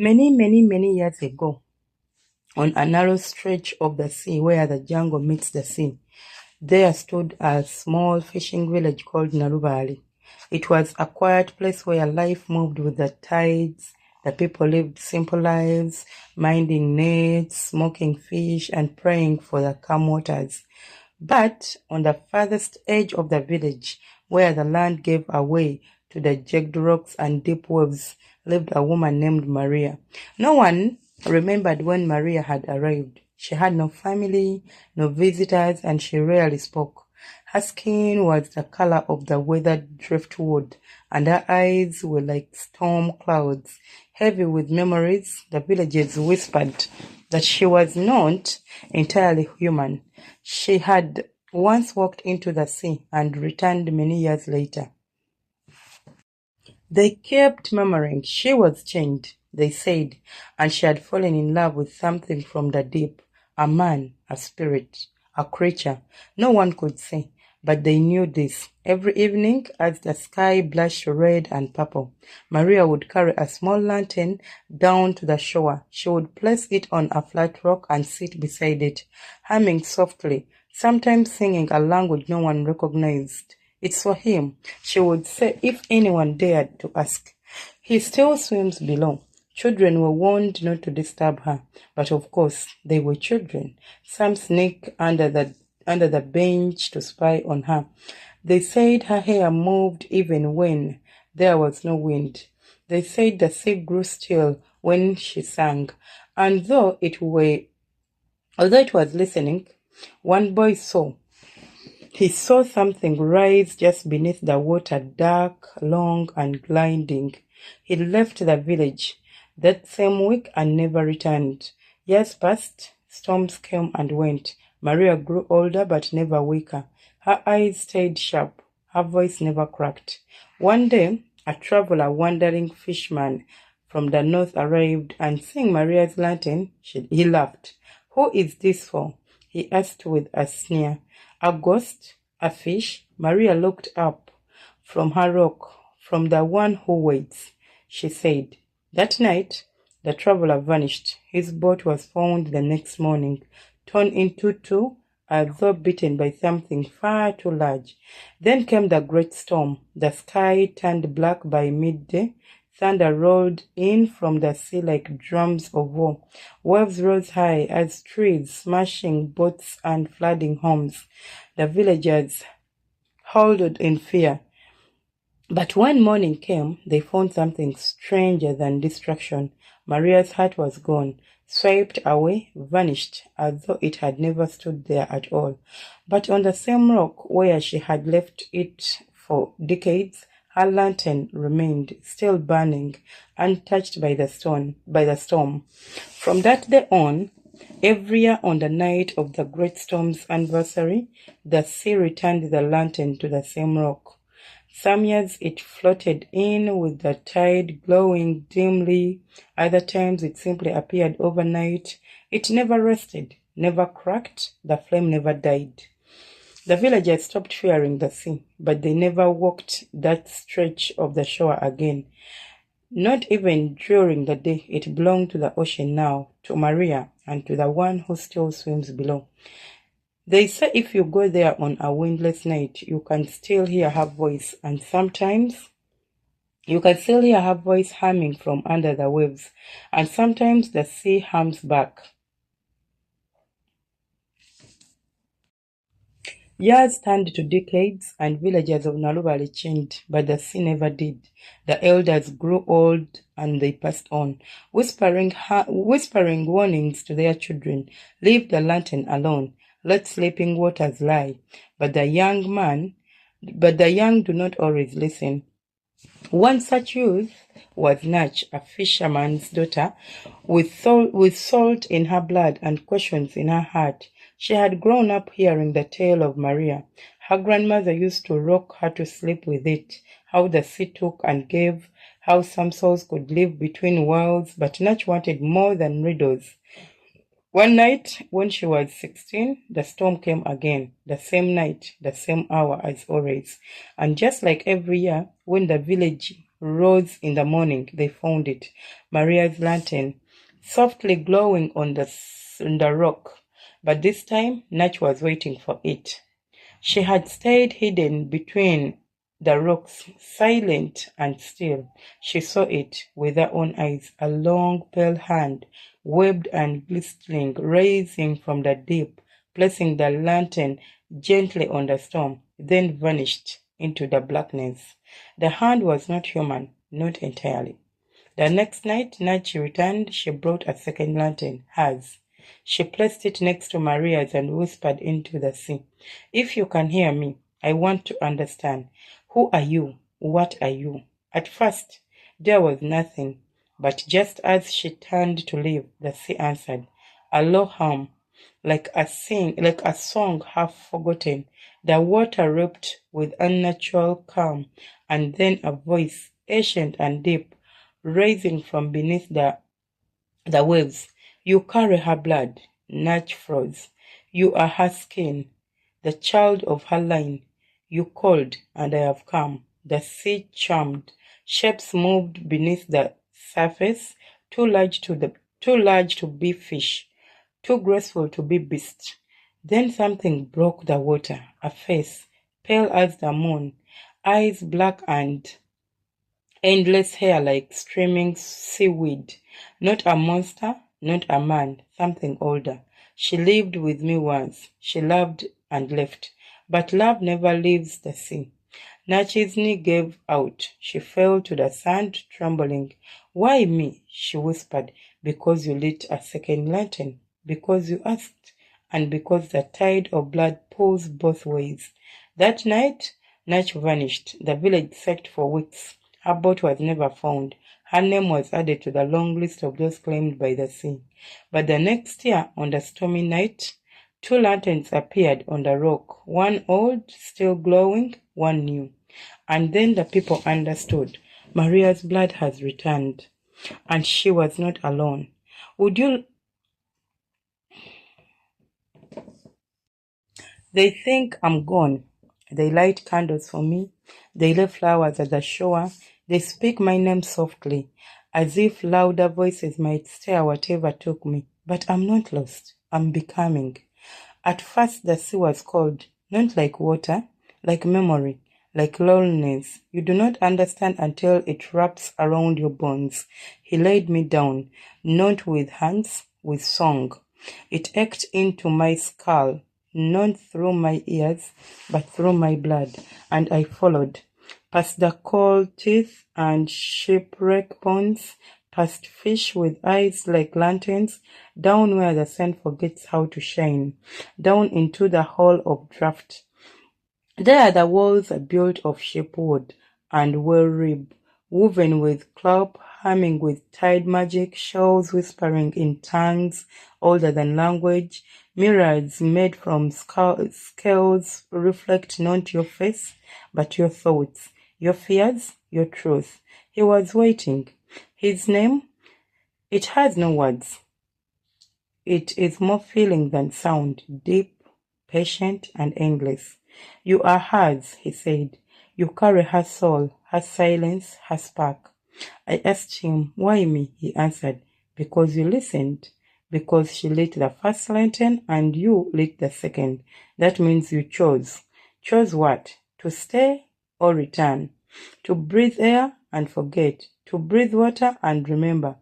Many years ago, on a narrow stretch of the sea where the jungle meets the sea, there stood a small fishing village called Narubali. It was a quiet place where life moved with the tides. The people lived simple lives, minding nets, smoking fish, and praying for the calm waters. But on the farthest edge of the village, where the land gave away to the jagged rocks and deep waves, lived a woman named Maria. No one remembered when Maria had arrived. She had no family, no visitors, and she rarely spoke. Her skin was the color of the weathered driftwood, and her eyes were like storm clouds, heavy with memories. The villagers whispered that she was not entirely human. She had once walked into the sea and returned many years later. They kept murmuring she was chained, they said, and she had fallen in love with something from the deep, a man, a spirit, a creature. No one could say, but they knew this. Every evening, as the sky blushed red and purple, Maria would carry a small lantern down to the shore. She would place it on a flat rock and sit beside it, humming softly, sometimes singing a language no one recognized. It's for him, she would say if anyone dared to ask. He still swims below. Children were warned not to disturb her, but of course they were children. Some sneaked under the bench to spy on her. They said her hair moved even when there was no wind. They said the sea grew still when she sang. And although it was listening, one boy saw. He saw something rise just beneath the water, dark, long, and gliding. He left the village that same week and never returned. Years passed, storms came and went. Maria grew older but never weaker. Her eyes stayed sharp. Her voice never cracked. One day, a traveler, wandering fisherman from the north arrived, and seeing Maria's lantern, he laughed. "Who is this for?" he asked with a sneer. "A ghost? A fish?" Maria looked up from her rock. "From the one who waits," she said. That night, the traveler vanished. His boat was found the next morning, torn into two, as though bitten by something far too large. Then came the great storm. The sky turned black by midday. Thunder rolled in from the sea like drums of war. Waves rose high as trees, smashing boats and flooding homes. The villagers howled in fear. But when morning came, they found something stranger than destruction. Maria's heart was gone, swept away, vanished, as though it had never stood there at all. But on the same rock where she had left it for decades, her lantern remained, still burning, untouched by the storm. From that day on, every year on the night of the great storm's anniversary, the sea returned the lantern to the same rock. Some years it floated in with the tide glowing dimly. Other times it simply appeared overnight. It never rested, never cracked, the flame never died. The villagers stopped fearing the sea, but they never walked that stretch of the shore again. Not even during the day. It belonged to the ocean now, to Maria, and to the one who still swims below. They say if you go there on a windless night, you can still hear her voice, and sometimes you can still hear her voice humming from under the waves, and sometimes the sea hums back. Years turned to decades, and villagers of Narubali changed, but the sea never did. The elders grew old, and they passed on, whispering warnings to their children. Leave the lantern alone. Let sleeping waters lie. But the young do not always listen. One such youth was Nach, a fisherman's daughter, with salt in her blood and questions in her heart. She had grown up hearing the tale of Maria. Her grandmother used to rock her to sleep with it, how the sea took and gave, how some souls could live between worlds, but Nach wanted more than riddles. One night, when she was 16, the storm came again, the same night, the same hour as always. And just like every year, when the village rose in the morning. They found it, Maria's lantern, softly glowing on the rock. But this time, Natch was waiting for it. She had stayed hidden between the rocks, silent and still. She saw it with her own eyes, a long pale hand, webbed and glistening, rising from the deep, placing the lantern gently on the storm, then vanished into the blackness. The hand was not human, not entirely. The next night, Nachi returned. She brought a second lantern, hers. She placed it next to Maria's and whispered into the sea, "If you can hear me, I want to understand. Who are you? What are you?" At first, there was nothing, but just as she turned to leave, the sea answered, a low hum, like a song half forgotten. The water ripped with unnatural calm, and then a voice, ancient and deep, rising from beneath the waves. "You carry her blood," Natch froze. "You are her skin, the child of her line. You called, and I have come." The sea charmed. Shapes moved beneath the surface, too large to be fish, too graceful to be beast. Then something broke the water, a face, pale as the moon, eyes black and endless hair like streaming seaweed. Not a monster, not a man, something older. She lived with me once. She loved and left. But love never leaves the sea. Nachi's knee gave out. She fell to the sand, trembling. "Why me?" she whispered. "Because you lit a second lantern. Because you asked. And because the tide of blood pulls both ways." That night, Nach vanished. The village searched for weeks. Her boat was never found. Her name was added to the long list of those claimed by the sea. But the next year, on the stormy night, two lanterns appeared on the rock, one old, still glowing, one new. And then the people understood. Maria's blood has returned, and she was not alone. They think I'm gone. They light candles for me. They lay flowers at the shore. They speak my name softly, as if louder voices might stir whatever took me. But I'm not lost. I'm becoming. At first the sea was cold, not like water, like memory, like loneliness. You do not understand until it wraps around your bones. He laid me down, not with hands, with song. It ached into my skull, not through my ears, but through my blood, and I followed. Past the cold teeth and shipwreck bones, past fish with eyes like lanterns, down where the sun forgets how to shine, down into the hall of draught. There the walls are built of sheepwood and well rib, woven with cloth, humming with tide magic, shells whispering in tongues older than language, mirrors made from scales reflect not your face, but your thoughts, your fears, your truth. He was waiting. His name? It has no words. It is more feeling than sound, deep, patient, and endless. "You are hers," he said. "You carry her soul, her silence, her spark." I asked him, "Why me?" He answered, "Because you listened. Because she lit the first lantern and you lit the second. That means you chose. Chose what? To stay or return? To breathe air and forget. To breathe water and remember."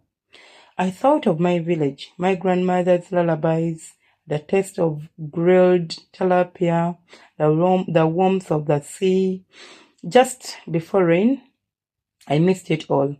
I thought of my village, my grandmother's lullabies, the taste of grilled tilapia, the warmth of the sea. Just before rain, I missed it all.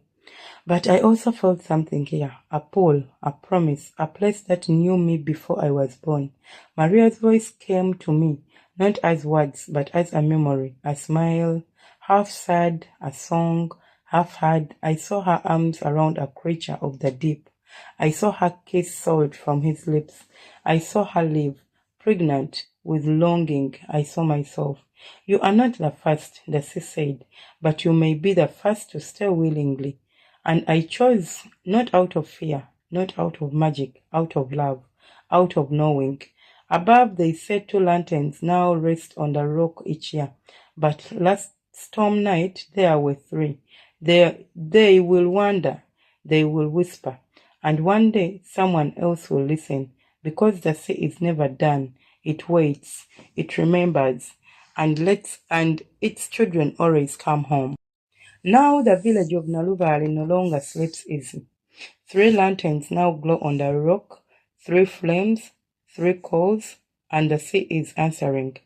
But I also felt something here, a pull, a promise, a place that knew me before I was born. Maria's voice came to me, not as words, but as a memory, a smile, half sad, a song, half heard. I saw her arms around a creature of the deep. I saw her kiss salt from his lips. I saw her live, pregnant with longing. I saw myself. "You are not the first," the sea said, "but you may be the first to stay willingly." And I chose not out of fear, not out of magic, out of love, out of knowing. Above they said two lanterns now rest on the rock each year, but last storm night there were three. They will wonder, they will whisper, and one day someone else will listen, because the sea is never done. It waits, it remembers, and its children always come home. Now the village of Nalubali no longer sleeps easy. 3 lanterns now glow on the rock, 3 flames, 3 coals, and the sea is answering.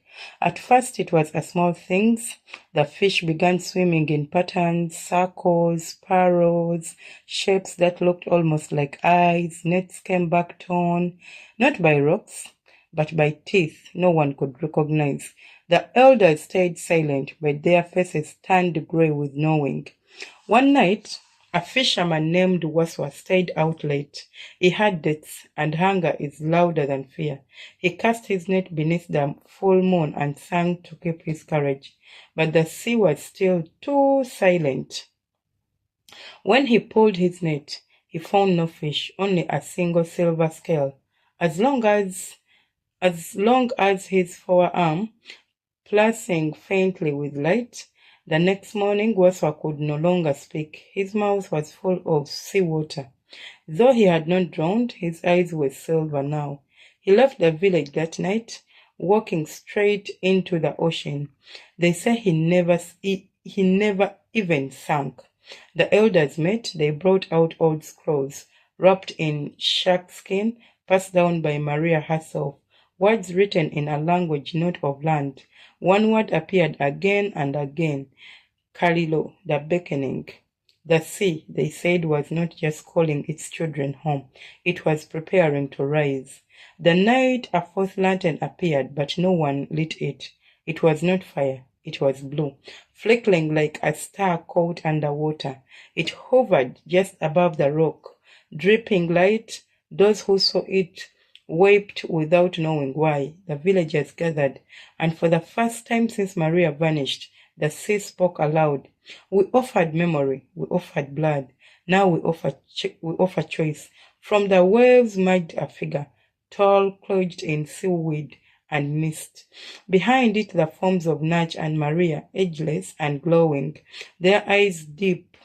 At first it was a small things. The fish began swimming in patterns, circles, spirals, shapes that looked almost like eyes. Nets came back torn, not by rocks, but by teeth no one could recognize. The elders stayed silent, but their faces turned grey with knowing. One night, a fisherman named Waswa stayed out late. He had debts, and hunger is louder than fear. He cast his net beneath the full moon and sang to keep his courage. But the sea was still too silent. When he pulled his net, he found no fish, only a single silver scale. As long as his forearm, pulsing faintly with light. The next morning, Waswa could no longer speak. His mouth was full of seawater. Though he had not drowned, his eyes were silver now. He left the village that night, walking straight into the ocean. They say he never even sank. The elders met. They brought out old scrolls, wrapped in shark skin, passed down by Maria herself. Words written in a language not of land. One word appeared again and again. Kalilo, the beckoning. The sea, they said, was not just calling its children home. It was preparing to rise. The night a 4th lantern appeared, but no one lit it. It was not fire. It was blue, flickering like a star caught underwater. It hovered just above the rock, dripping light. Those who saw it wept without knowing why. The villagers gathered, and for the first time since Maria vanished, the sea spoke aloud. We offered memory, we offered blood. Now we offer choice. From the waves emerged a figure, tall, clothed in seaweed and mist. Behind it the forms of Nach and Maria, ageless and glowing, their eyes deep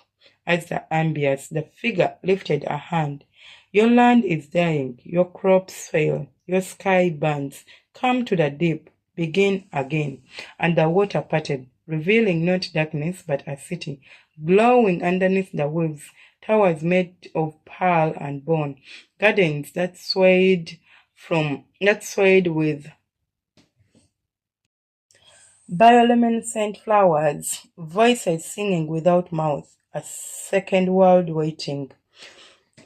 as the ambience. The figure lifted a hand. Your land is dying, your crops fail, your sky burns. Come to the deep, begin again. And the water parted, revealing not darkness but a city, glowing underneath the waves, towers made of pearl and bone, gardens that swayed with bioluminescent flowers, voices singing without mouth, a second world waiting.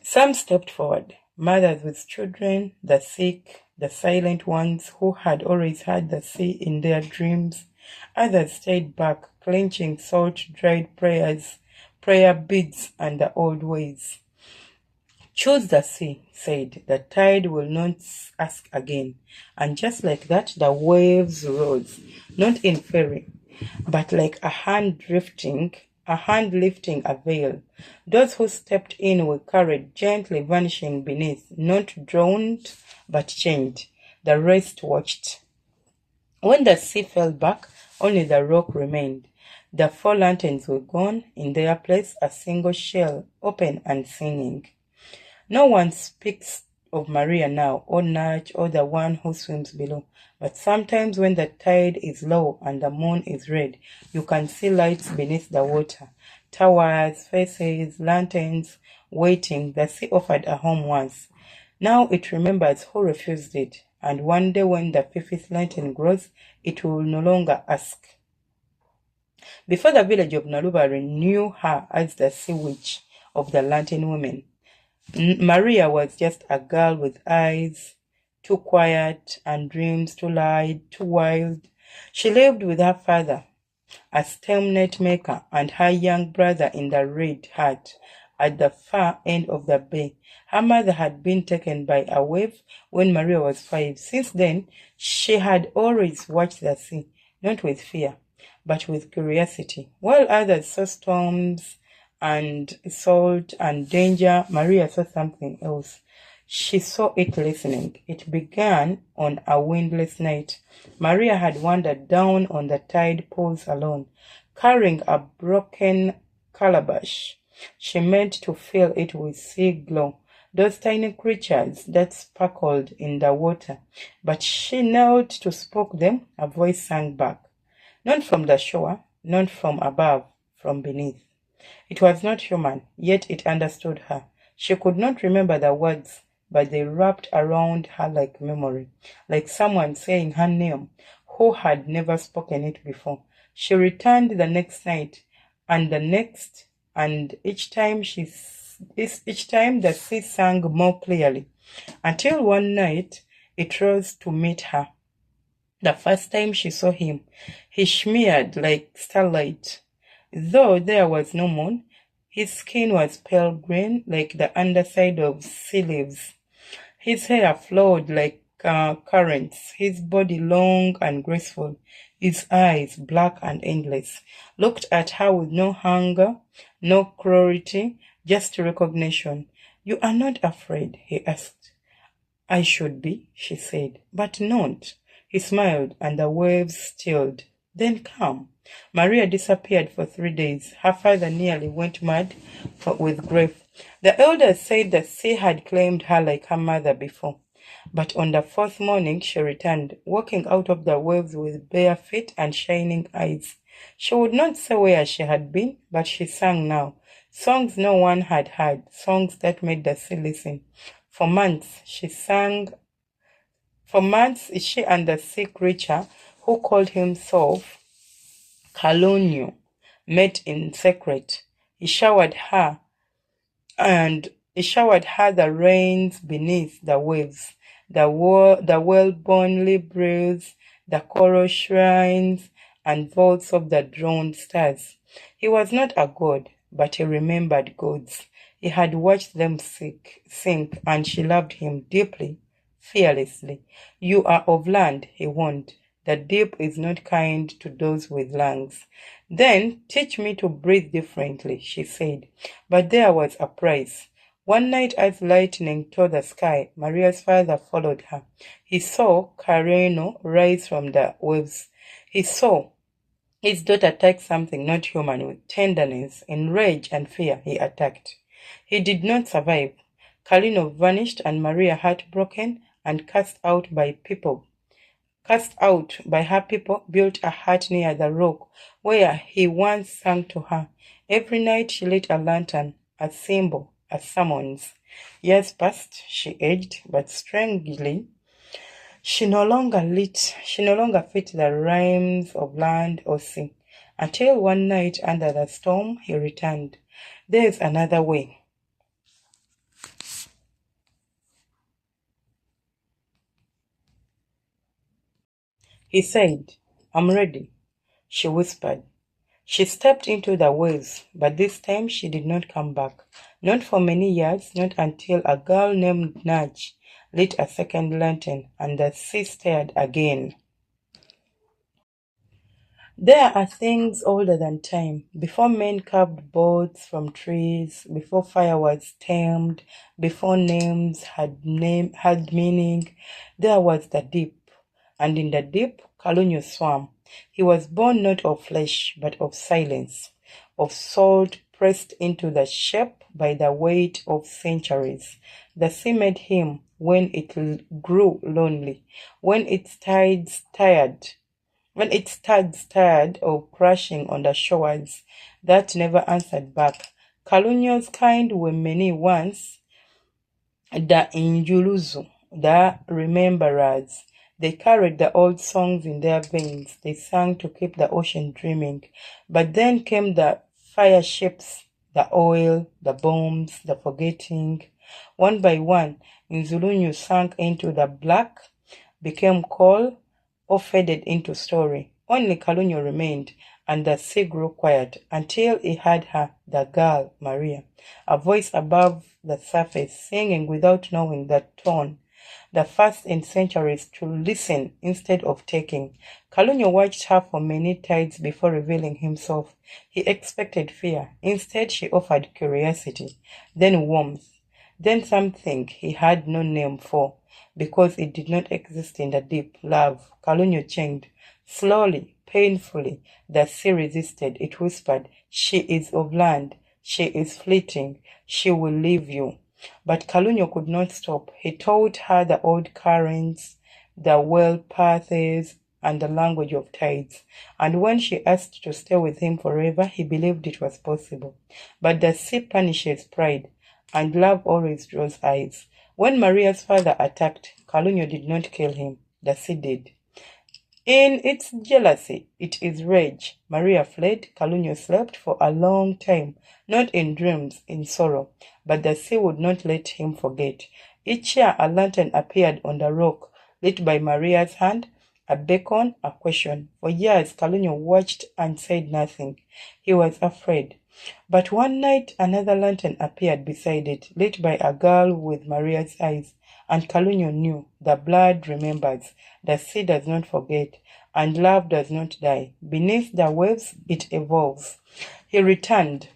Some stepped forward, mothers with children, the sick, the silent ones who had always heard the sea in their dreams. Others stayed back, clenching salt-dried prayer beads and the old ways. Choose the sea, said, the tide will not ask again. And just like that, the waves rose, not in fury, but like a hand lifting a veil. Those who stepped in were carried gently, vanishing beneath, not drowned, but changed. The rest watched. When the sea fell back, only the rock remained. The 4 lanterns were gone, in their place a single shell, open and singing. No one speaks of Maria now, or Nach, or the one who swims below. But sometimes when the tide is low and the moon is red, you can see lights beneath the water. Towers, faces, lanterns, waiting. The sea offered a home once. Now it remembers who refused it. And one day when the 5th lantern grows, it will no longer ask. Before, the village of Nalubari knew her as the sea witch of the lantern women. Maria was just a girl with eyes too quiet and dreams too light, too wild. She lived with her father, a stem net maker, and her young brother in the Red Hut at the far end of the bay. Her mother had been taken by a wave when Maria was 5. Since then, she had always watched the sea, not with fear, but with curiosity. While others saw storms and salt and danger, Maria saw something else. She saw it listening. It began on a windless night. Maria had wandered down on the tide pools alone, carrying a broken calabash. She meant to fill it with sea glow, those tiny creatures that sparkled in the water. But she knelt to spoke them, a voice sang back. Not from the shore, not from above, from beneath. It was not human, yet it understood her. She could not remember the words, but they wrapped around her like memory, like someone saying her name who had never spoken it before. She returned the next night, and the next, and each time the sea sang more clearly, until one night it rose to meet her. The first time she saw him, he shimmered like starlight. Though there was no moon, his skin was pale green like the underside of sea leaves. His hair flowed like currents, his body long and graceful, his eyes black and endless, looked at her with no hunger, no cruelty, just recognition. "You are not afraid?" he asked. "I should be," she said, "but not." He smiled, and the waves stilled. "Then come." Maria disappeared for 3 days. Her father nearly went mad with grief. The elders said the sea had claimed her like her mother before. But on the fourth morning she returned, walking out of the waves with bare feet and shining eyes. She would not say where she had been, but she sang now. Songs no one had heard, songs that made the sea listen. For months she and the sea creature, who called himself Kalunyu, met in secret. He showered her the rains beneath the waves, the well-born Librils, the coral shrines, and vaults of the drowned stars. He was not a god, but he remembered gods. He had watched them sink, and she loved him deeply, fearlessly. "You are of land," he warned. "The deep is not kind to those with lungs." "Then teach me to breathe differently," she said. But there was a price. One night as lightning tore the sky, Maria's father followed her. He saw Careno rise from the waves. He saw his daughter take something not human with tenderness. In rage and fear, he attacked. He did not survive. Careno vanished, and Maria, heartbroken and cast out by her people, built a hut near the rock where he once sang to her. Every night she lit a lantern, a symbol, a summons. Years passed, she aged, but strangely, she no longer fit the rhymes of land or sea. Until one night under the storm, he returned. "There's another way." He said. "I'm ready," she whispered. She stepped into the waves, but this time she did not come back. Not for many years, not until a girl named Nudge lit a second lantern, and the sea stirred again. There are things older than time. Before men carved boats from trees, before fire was tamed, before names had meaning, there was the deep. And in the deep, Kalunyu swam. He was born not of flesh, but of silence, of salt pressed into the shape by the weight of centuries. The sea made him when it grew lonely, when its tired of crashing on the shores that never answered back. Kalunyu's kind were many once, the Injuluzu, the rememberers. They carried the old songs in their veins. They sang to keep the ocean dreaming. But then came the fire ships, the oil, the bombs, the forgetting. One by one, Nzulunyu sank into the black, became coal, or faded into story. Only Kalunyu remained, and the sea grew quiet until he heard her, the girl, Maria, a voice above the surface, singing without knowing the tone, the first in centuries to listen instead of taking. Kalunyu watched her for many tides before revealing himself. He expected fear. Instead, she offered curiosity, then warmth, then something he had no name for, because it did not exist in the deep. Love. Kalunyu changed. Slowly, Painfully, the sea resisted. It whispered, "She is of land. She is fleeting. She will leave you." But Kalunyo could not stop. He taught her the old currents, the well paths, and the language of tides. And when she asked to stay with him forever, he believed it was possible. But the sea punishes pride, and love always draws eyes. When Maria's father attacked, Kalunyo did not kill him. The sea did. In its jealousy, it is rage. Maria fled. Kalunyo slept for a long time, not in dreams, in sorrow. But the sea would not let him forget. Each year a lantern appeared on the rock, lit by Maria's hand, a beacon, a question. For years Kalunyo watched and said nothing. He was afraid. But one night another lantern appeared beside it, lit by a girl with Maria's eyes. And Kalunyo knew, the blood remembers, the sea does not forget, and love does not die. Beneath the waves, it evolves. He returned.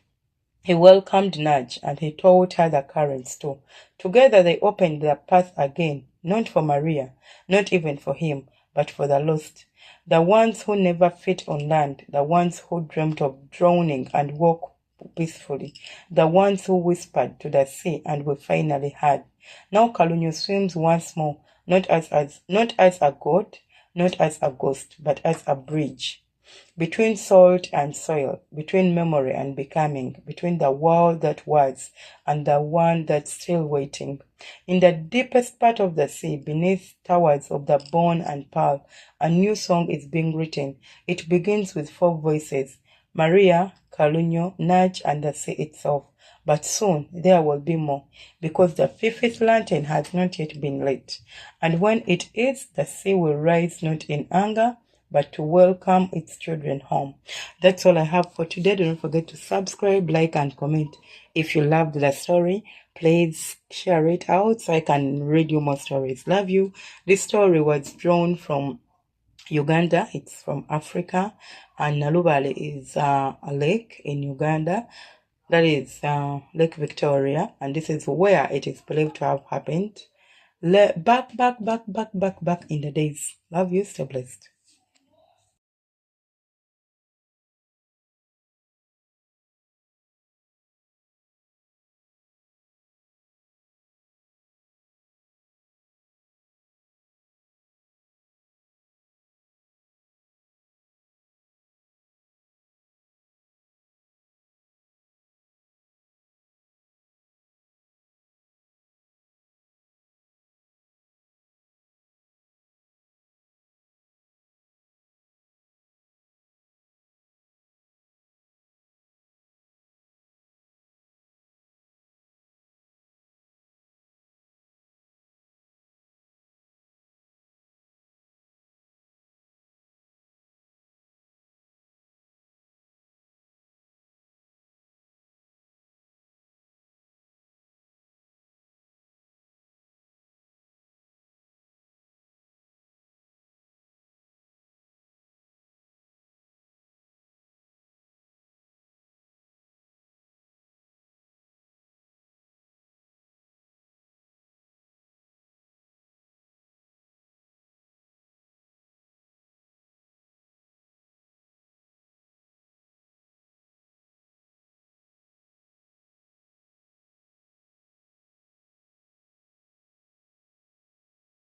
He welcomed Nudge, and he taught her the currents too. Together they opened their path again, not for Maria, not even for him, but for the lost. The ones who never fit on land, the ones who dreamt of drowning and woke peacefully, the ones who whispered to the sea and we finally heard. Now Kalunyo swims once more, not as a god, not as a ghost, but as a bridge. Between salt and soil, between memory and becoming, between the world that was and the one that's still waiting. In the deepest part of the sea, beneath towers of the bone and pearl, a new song is being written. It begins with 4 voices: Maria, Kalunyo, Nudge, and the sea itself. But soon there will be more, because the 5th lantern has not yet been lit. And when it is, the sea will rise not in anger, but to welcome its children home. That's all I have for today. Don't forget to subscribe, like, and comment. If you loved the story, please share it out so I can read you more stories. Love you. This story was drawn from Uganda. It's from Africa, and Nalubale is a lake in Uganda. That is Lake Victoria, and this is where it is believed to have happened. Back in the days. Love you. Stay blessed.